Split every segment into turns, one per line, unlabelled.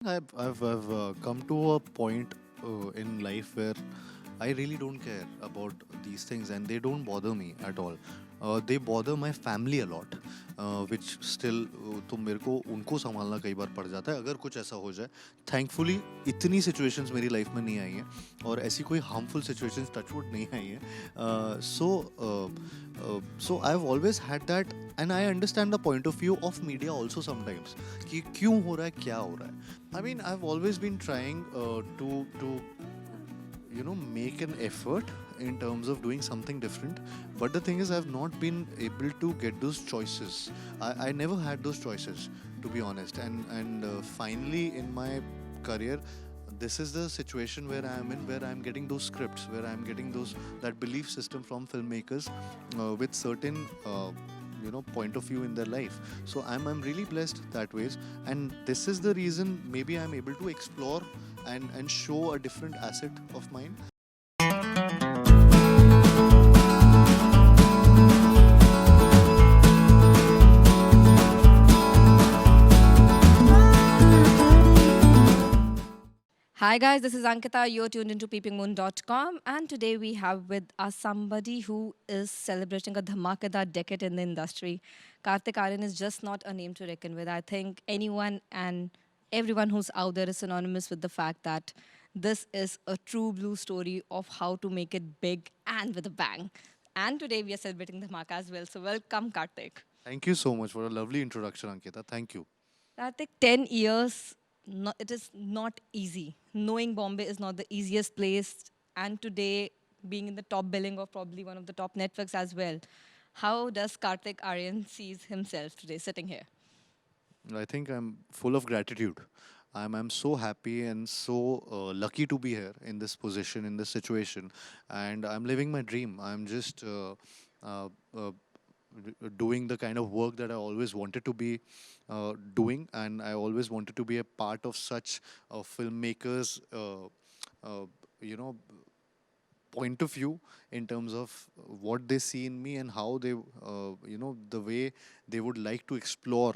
I've come to a point in life where I really don't care about these things and they don't bother me at all. They bother my family a lot, which still तो मेरे को उनको संभालना कई बार पड़ जाता है अगर कुछ ऐसा हो जाए. Thankfully इतनी situations मेरी life में नहीं आई हैं और ऐसी कोई harmful situations touchwood नहीं आई हैं. So I've always had that and I understand the point of view of media also sometimes कि क्यों हो रहा है क्या हो रहा है. I mean, I've always been trying to make an effort in terms of doing something different. But the thing is, I've not been able to get those choices. I never had those choices, to be honest. And finally, in my career, this is the situation where I am in, where I'm getting those scripts, where I'm getting those that belief system from filmmakers with certain. Point of view in their life, so I'm really blessed that ways, and this is the reason maybe I'm able to explore and show a different asset of mine.
Hi guys, this is Ankita. You're tuned into PeepingMoon.com, and today we have with us somebody who is celebrating a dhamakedaar decade in the industry. Kartik Aaryan is just not a name to reckon with. I think anyone and everyone who's out there is synonymous with the fact that this is a true blue story of how to make it big and with a bang. And today we are celebrating Dhamaka as well. So welcome, Kartik.
Thank you so much for a lovely introduction, Ankita. Thank you.
Kartik, 10 years, no, it is not easy. Knowing Bombay is not the easiest place. And today, being in the top billing of probably one of the top networks as well. How does Kartik Aaryan sees himself today sitting here?
I think I'm full of gratitude. I'm so happy and so lucky to be here in this position, in this situation, and I'm living my dream. I'm just uh, uh, doing the kind of work that I always wanted to be doing, and I always wanted to be a part of such filmmakers. Uh, you know, point of view in terms of what they see in me and how they the way they would like to explore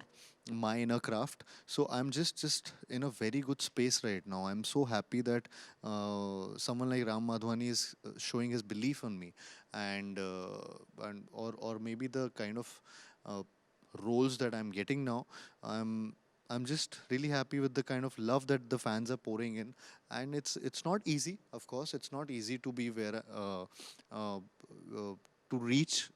my inner craft. So I'm just in a very good space right now. I'm so happy that someone like Ram Madhvani is showing his belief on me, and or maybe the kind of uh, roles that I'm getting now. I'm just really happy with the kind of love that the fans are pouring in, and it's not easy. Of course, it's not easy to be where to reach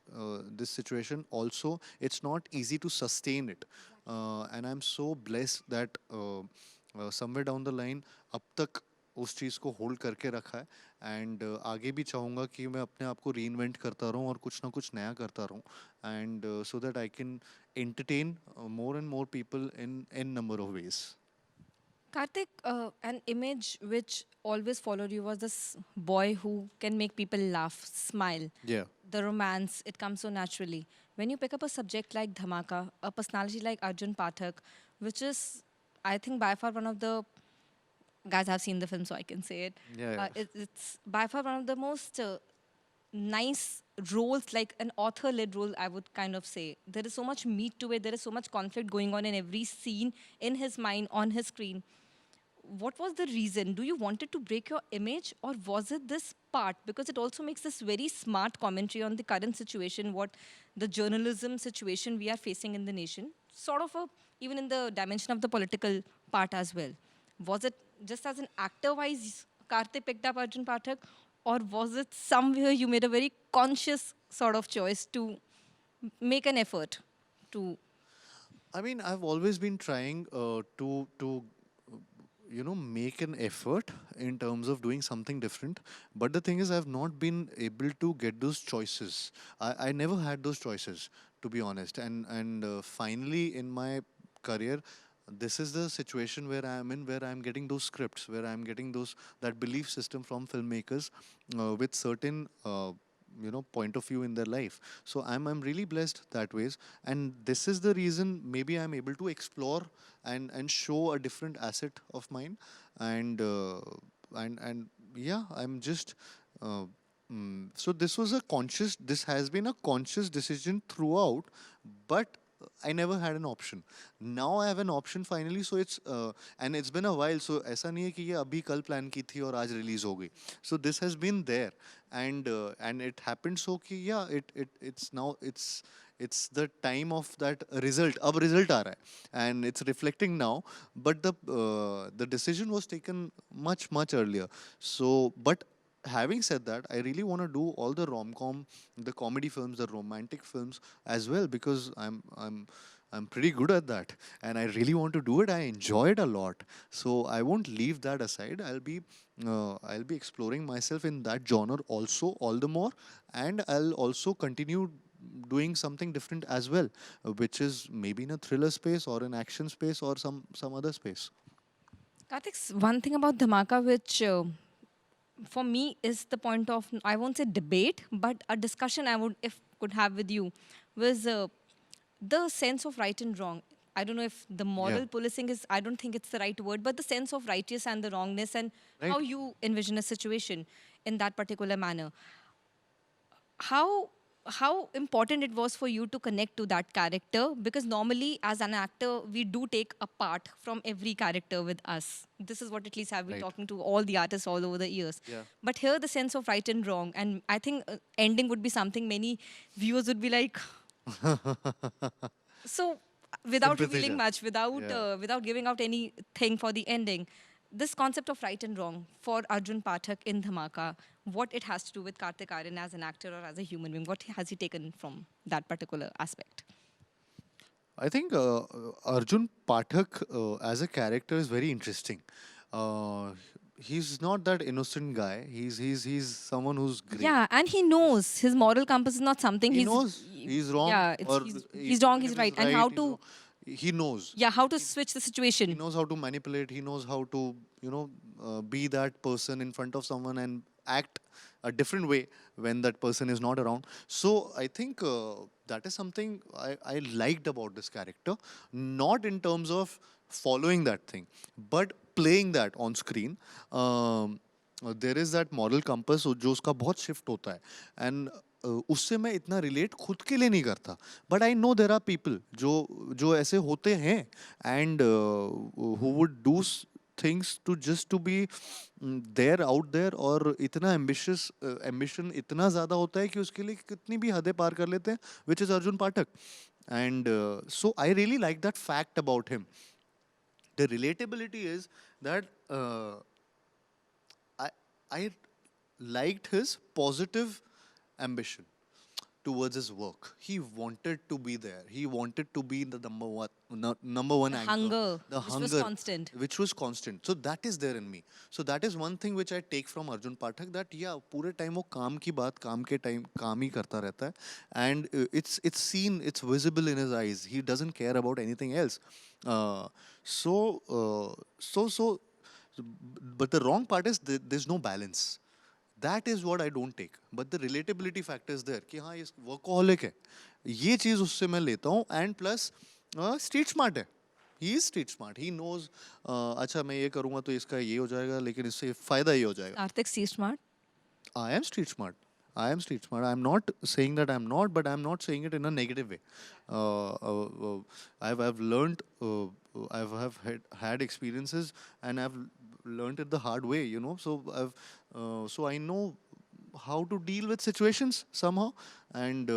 this situation. Also, it's not easy to sustain it, and I'm so blessed that somewhere down the line, अब तक उस चीज़ को hold करके रखा है. And आगे भी चाहूँगा कि मैं अपने आप को रीइन्वेंट करता रहूँ और कुछ ना कुछ नया करता रहूँ, and so that I can entertain more and more people in number of ways.
Kartik, an image which always followed you was this boy who can make people laugh, smile.
Yeah.
The romance, it comes so naturally. When you pick up a subject like Dhamaka, a personality like Arjun Pathak, which is, I think, by far one of the guys, I've seen the film, so I can say it.
Yeah, yeah.
It's by far one of the most nice roles, like an author led role, I would kind of say. There is so much meat to it, there is so much conflict going on in every scene, in his mind, on his screen. What was the reason? Do you wanted to break your image, or was it this part? Because it also makes this very smart commentary on the current situation, what the journalism situation we are facing in the nation, sort of a, even in the dimension of the political part as well. Was it just as an actor wise, Karthik picked up Arjun Pathak, or was it somewhere you made a very conscious sort of choice to make an effort to?
I mean, I've always been trying to make an effort in terms of doing something different. But the thing is, I've not been able to get those choices. I never had those choices, to be honest. And finally, in my career, this is the situation where I am in, where I'm getting those scripts, where I'm getting those that belief system from filmmakers with certain point of view in their life. So I'm really blessed that ways, and this is the reason maybe I'm able to explore and show a different asset of mine. And uh, and and yeah, I'm just so this has been a conscious decision throughout, but I never had an option. Now I have an option finally, so it's and it's been a while. So ऐसा नहीं है कि ये अभी कल plan की थी और आज release हो गई. So this has been there, and it happened so कि yeah, it's now it's the time of that result. अब result आ रहा है, and it's reflecting now. But the decision was taken much earlier. So, but having said that, I really want to do all the rom-com, the comedy films, the romantic films as well, because I'm pretty good at that, and I really want to do it. I enjoy it a lot, so I won't leave that aside. I'll be exploring myself in that genre also all the more, and I'll also continue doing something different as well, which is maybe in a thriller space or an action space or some other space.
Kartik, one thing about Dhamaka which for me is the point of, I won't say debate, but a discussion I would if could have with you was the sense of right and wrong. I don't know if the
Yeah.
moral policing is, I don't think it's the right word, but the sense of righteous and the wrongness, and how
Right.
you envision a situation in that particular manner. How important it was for you to connect to that character, because normally as an actor we do take a part from every character with us. This is what at least I've been
Right.
talking to all the artists all over the years.
Yeah.
But here the sense of right and wrong, and I think ending would be something many viewers would be like, so, without
Sympathy,
revealing
ja.
much, without
Yeah.
without giving out anything for the ending, this concept of right and wrong for Arjun Pathak in Dhamaka, what it has to do with Kartik Aaryan as an actor or as a human being, what has he taken from that particular aspect?
I think Arjun Pathak as a character is very interesting. Uh, he's not that innocent guy. He's someone who's great.
Yeah, and he knows his moral compass is not something
He
he's.
knows he's wrong,
Yeah, it's
or
he's wrong,
even
he's
if
right,
he's
and
right,
how
he's
to,
wrong. He knows.
yeah, how to switch the
He
situation.
knows how to manipulate. He knows how to, be that person in front of someone and act a different way when that person is not around. So I think that is something I liked about this character, not in terms of following that thing, but playing that on screen. There is that moral compass जो उसका बहुत shift होता है, and उससे मैं इतना relate खुद के लिए नहीं करता, but I know there are people जो जो ऐसे होते हैं, and who would do things to just to be there out there, और इतना एम्बिशियस एम्बिशन इतना ज़्यादा होता है कि उसके लिए कितनी भी हदें पार कर लेते हैं, which is Arjun Pathak. And so I really like that fact about him. The relatability is that I I liked his positive ambition towards his work. He wanted to be there. He wanted to be the number one
The
anchor.
hunger,
The
which was
hunger,
constant.
which was constant. So that is there in me. So that is one thing which I take from Arjun Pathak, that yeah, पूरे time वो काम की बात काम के time काम ही करता रहता है, and it's seen, it's visible in his eyes. He doesn't care about anything else. Uh, so so but the wrong part is there's no balance. That is what I don't take. But the relatability factor is there कि हाँ ये workaholic है, ये चीज़ उससे मैं लेता हूँ, and plus street smart है. He is street smart. He knows अच्छा मैं ये करूँगा तो इसका ये हो जाएगा, लेकिन इससे फ़ायदा ये हो जाएगा.
Kartik, see smart.
I am street smart. I am street smart. I'm not saying that I'm not, but I'm not saying it in a negative way. I've learned, had experiences, and I've learned it the hard way, So so I know how to deal with situations somehow, and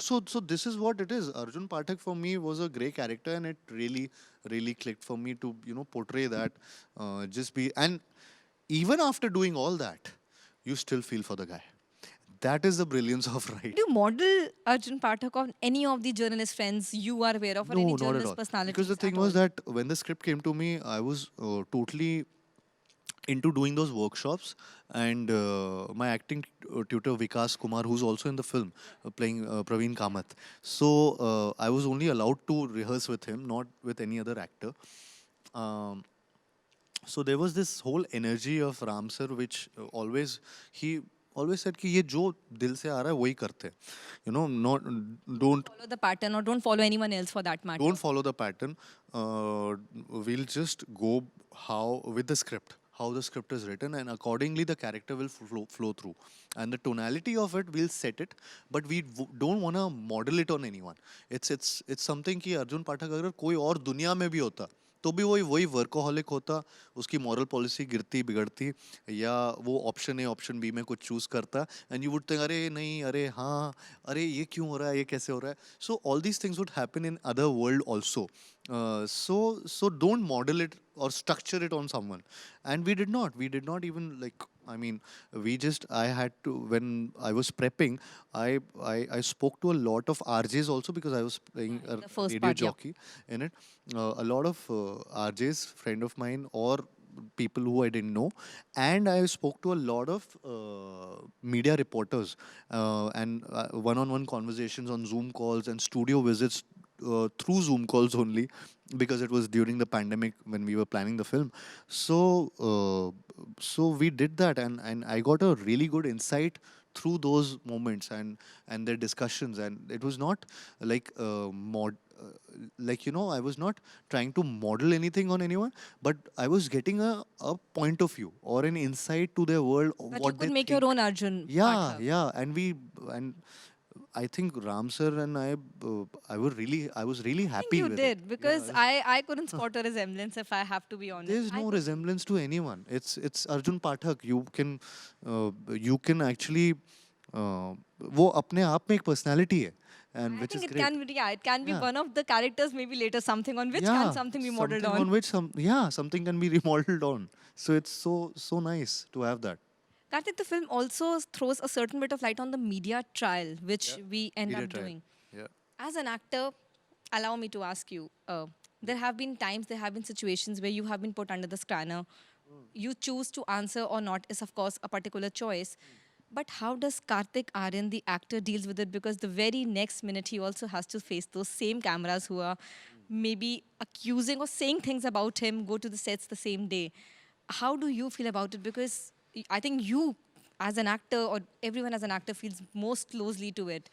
so this is what it is. Arjun Pathak for me was a great character, and it really clicked for me to portray that. Just be, and even after doing all that, you still feel for the guy. That is the brilliance of
Do
right.
you model Arjun Pathak on any of the journalist friends you are aware of, or any
No, not at
journalist
all. Because the
personalities
thing
at
was
all?
that when the script came to me, I was totally into doing those workshops, and my acting tutor Vikas Kumar, who's also in the film, playing Praveen Kamath. So I was only allowed to rehearse with him, not with any other actor. Um, so there was this whole energy of Ram sir, which he always said कि ये जो दिल से आ रहा है वही करते हैं. Not don't
Follow the pattern, or don't follow anyone else for that matter.
don't follow the pattern. We'll just go how with the script, how the script is written, and accordingly the character will flow through, and the tonality of it we'll set it, but we don't want to model it on anyone. It's something कि अर्जुन पाठक अगर कोई और दुनिया में भी होता तो भी वही वही वर्कोहलिक होता, उसकी मॉरल पॉलिसी गिरती बिगड़ती, या वो ऑप्शन ए ऑप्शन बी में कुछ चूज करता, एंड यू वुड थिंक अरे नहीं, अरे हाँ, अरे ये क्यों हो रहा है, ये कैसे हो रहा है. So all these things would happen in other world also. So don't model it or structure it on someone. And we did not even, like, I mean, we just, I had to, when I was prepping, I spoke to a lot of RJs also, because I was playing a
The first
radio
part, yeah.
jockey in it. A lot of RJs, friend of mine, or people who I didn't know, and I spoke to a lot of media reporters, and one-on-one conversations on Zoom calls and studio visits through Zoom calls only, because it was during the pandemic when we were planning the film. So we did that, and I got a really good insight through those moments, and their discussions, and it was not like like, I was not trying to model anything on anyone, but I was getting a point of view or an insight to their world,
That you
what
could
they
make your
think.
own Arjun
Yeah,
Pathak.
yeah, and I think Ram sir and I was really
I think
happy
you
with it.
did,
Yeah,
because I couldn't spot a resemblance, if I have to be honest.
there's
I
no
could see.
resemblance to anyone. It's Arjun Pathak. You can actually वो अपने आप में एक personality है, and
I
which
think
is
it
great.
can be, yeah, it can be
Yeah,
one of the characters, maybe later something on which can
yeah,
something be modeled
something
on.
on which something can be remodeled on. So it's so nice to have that.
Kartik, the film also throws a certain bit of light on the media trial,
Yeah,
which we end
media
up
trial.
doing.
Yeah.
As an actor, allow me to ask you, there have been times, there have been situations where you have been put under the scanner. You choose to answer or not is, of course, a particular choice. But how does Kartik Aaryan, the actor, deals with it? Because the very next minute, he also has to face those same cameras who are maybe accusing or saying things about him, go to the sets the same day. How do you feel about it? Because I think you, as an actor, or everyone as an actor, feels most closely to it.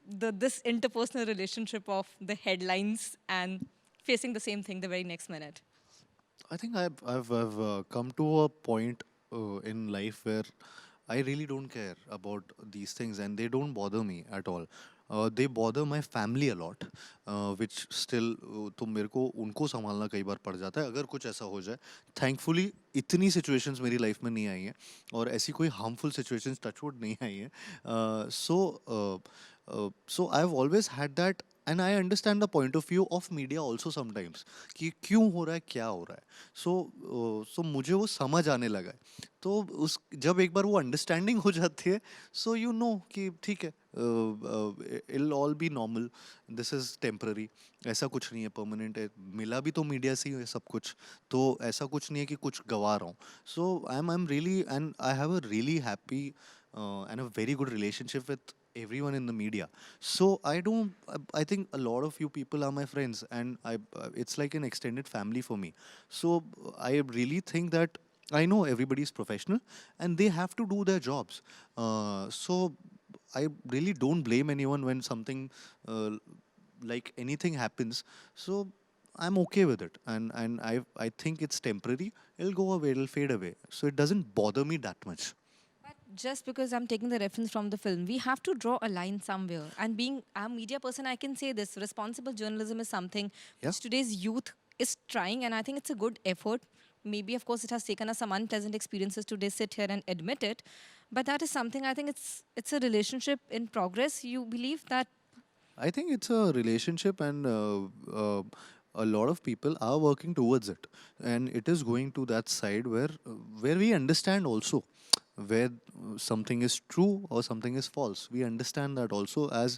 This interpersonal relationship of the headlines and facing the same thing the very next minute.
I think I've come to a point in life where I really don't care about these things, and they don't bother me at all. They bother my family a lot, which still तो मेरे को उनको संभालना कई बार पड़ जाता है अगर कुछ ऐसा हो जाए. Thankfully इतनी situations मेरी life में नहीं आई हैं, और ऐसी कोई harmful situations touchwood नहीं आई हैं. So I've always had that, and I understand the point of view of media also sometimes, कि क्यों हो रहा है, क्या हो रहा है. So मुझे वो समझ आने लगा है. तो उस जब एक बार वो अंडरस्टैंडिंग हो जाती है, सो यू नो कि ठीक है, it'll all be normal, this is temporary, ऐसा कुछ नहीं है परमानेंट है. मिला भी तो मीडिया से ही है सब कुछ, तो ऐसा कुछ नहीं है कि कुछ गवा रहा हूँ. So I am really, and I have a really happy and a very good relationship with everyone in the media. So I don't, I think a lot of you people are my friends, and it's like an extended family for me. So I really think that I know everybody is professional and they have to do their jobs. So I really don't blame anyone when something uh, like anything happens. So I'm okay with it, and I think it's temporary. It'll go away, it'll fade away. So it doesn't bother me that much.
But just because I'm taking the reference from the film, we have to draw a line somewhere. And being a media person, I can say this: responsible journalism is something
Yeah.
which today's youth is trying, and I think it's a good effort. Maybe, of course, it has taken us some unpleasant experiences to sit here and admit it. But that is something, I think it's a relationship in progress. You believe that?
I think it's a relationship, and a lot of people are working towards it, and it is going to that side where we understand also where something is true or something is false. We understand that also as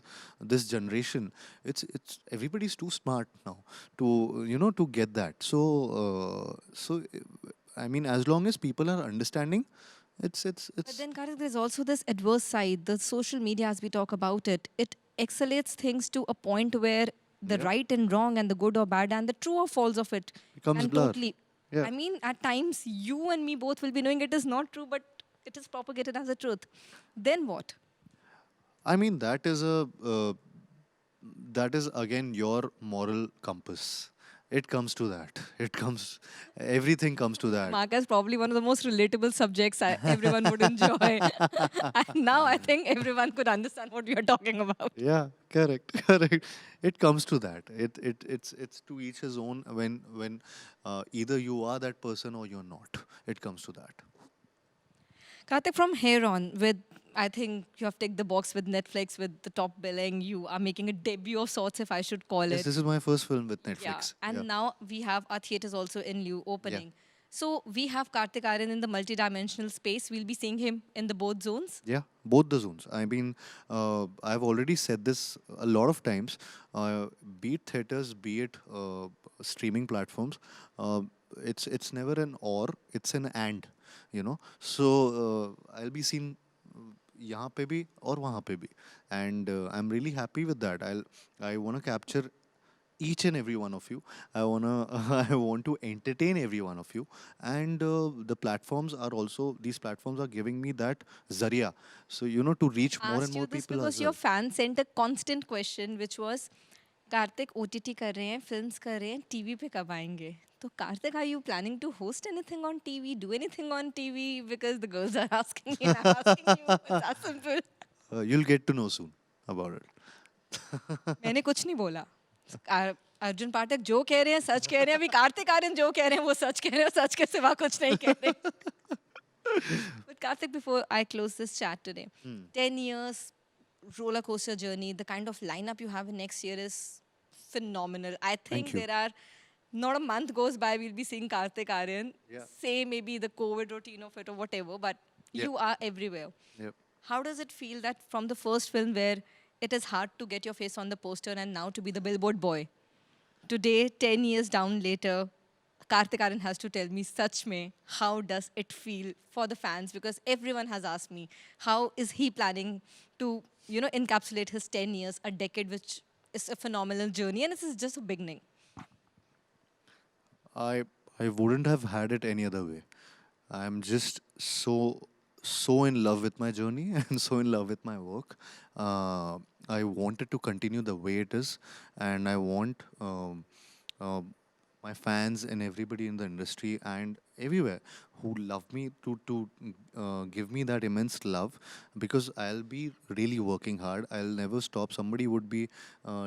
this generation. It's everybody's too smart now to to get that. I mean, as long as people are understanding,
But
it's
then, Karthik, there's also this adverse side. The social media, as we talk about it, it accelerates things to a point where the
yeah,
right and wrong and the good or bad and the true or false of it
becomes
can
blur.
totally.
Yeah.
I mean, at times, you and me both will be knowing it is not true, but it is propagated as a truth. Then what?
I mean, that is again your moral compass, It comes to that. It comes. Everything comes to that.
Dhamaka is probably one of the most relatable subjects everyone would enjoy. And now I think everyone could understand what you're talking about.
Yeah, correct, correct. It comes to that. It's to each his own. When either you are that person or you're not. It comes to that.
Kartik, from here on, with I think you have ticked the box with Netflix with the top billing. You are making a debut of sorts, if I should call
Yes,
it.
this is my first film with
Yeah,
Netflix. Yeah,
and now we have our theaters also in lieu
yeah,
opening. So we have Kartik Aaryan in the multidimensional space. We'll be seeing him in the both zones.
yeah. Both the zones. I mean, I've already said this a lot of times. Be it theaters, be it streaming platforms. Uh, it's never an or. It's an and. I'll be seen यहाँ पे भी और वहाँ पे भी, and I'm really happy with that. I want to capture each and every one of you. I want to entertain every one of you, and these platforms are giving me that zaria, so to reach more and
Asked you
more
this
people as
because your
well.
fans sent a constant question, which was, Kartik OTT कर रहे हैं, films कर रहे हैं, TV पे कब आएंगे? तो Kartik, are you planning to host anything on TV, do anything on TV? Because the girls are asking me and I'm asking you. It's that simple.
You'll get to know soon about it.
मैंने कुछ नहीं बोला. अर्जुन पाठक जो कह रहे हैं सच कह रहे हैं. अभी कार्तिक आर्यन जो कह रहे हैं वो सच कह रहे हैं. सच के सिवा कुछ नहीं कह रहे. But Karthik, before I close this chat today, 10 years, roller coaster journey, the kind of lineup you have in next year is phenomenal. I think
Thank you.
there are not a month goes by, we'll be seeing Karthik Aaryan.
Yeah.
Say maybe the COVID routine of it or whatever, but
Yep.
you are everywhere.
Yep.
How does it feel that from the first film where it is hard to get your face on the poster and now to be the billboard boy? Today, 10 years down later, Kartik Aaryan has to tell me, such mein, how does it feel for the fans? Because everyone has asked me, how is he planning to, encapsulate his 10 years, a decade, which is a phenomenal journey, and this is just a beginning.
I wouldn't have had it any other way. I'm just so in love with my journey and so in love with my work. I wanted to continue the way it is, and I want my fans and everybody in the industry and everywhere who love me to give me that immense love, because I'll be really working hard. I'll never stop. Somebody would be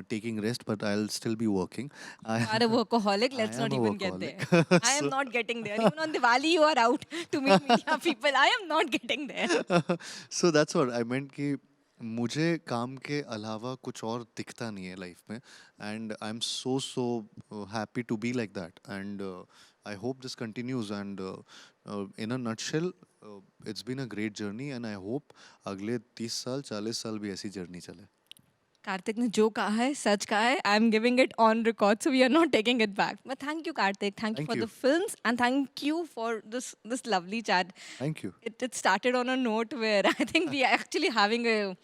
taking rest, but I'll still be working.
You are a workaholic.
I
Let's
am
not
a
even get there.
workaholic.
I am not getting there. Even on Diwali, you are out to meet media people. I am not getting there.
So that's what I meant कि मुझे काम के अलावा कुछ और दिखता नहीं है लाइफ में, and I am so happy to be like that, and I hope this continues, and in a nutshell it's been a great journey, and I hope अगले 30 साल 40 साल भी ऐसी जर्नी चले.
Karthik ने जो कहा है सच कहा है. I'm giving it on record, so we are not taking it back. But thank you, Karthik. Thank you
Thank
for
you.
the films, and thank you for this lovely chat.
Thank you.
It started on a note where I think we are actually having a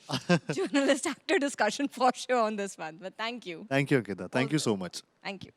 journalist actor discussion for sure on this one. But thank you.
Thank you, Ankita.
All
Thank
the
you so
best.
much.
Thank you.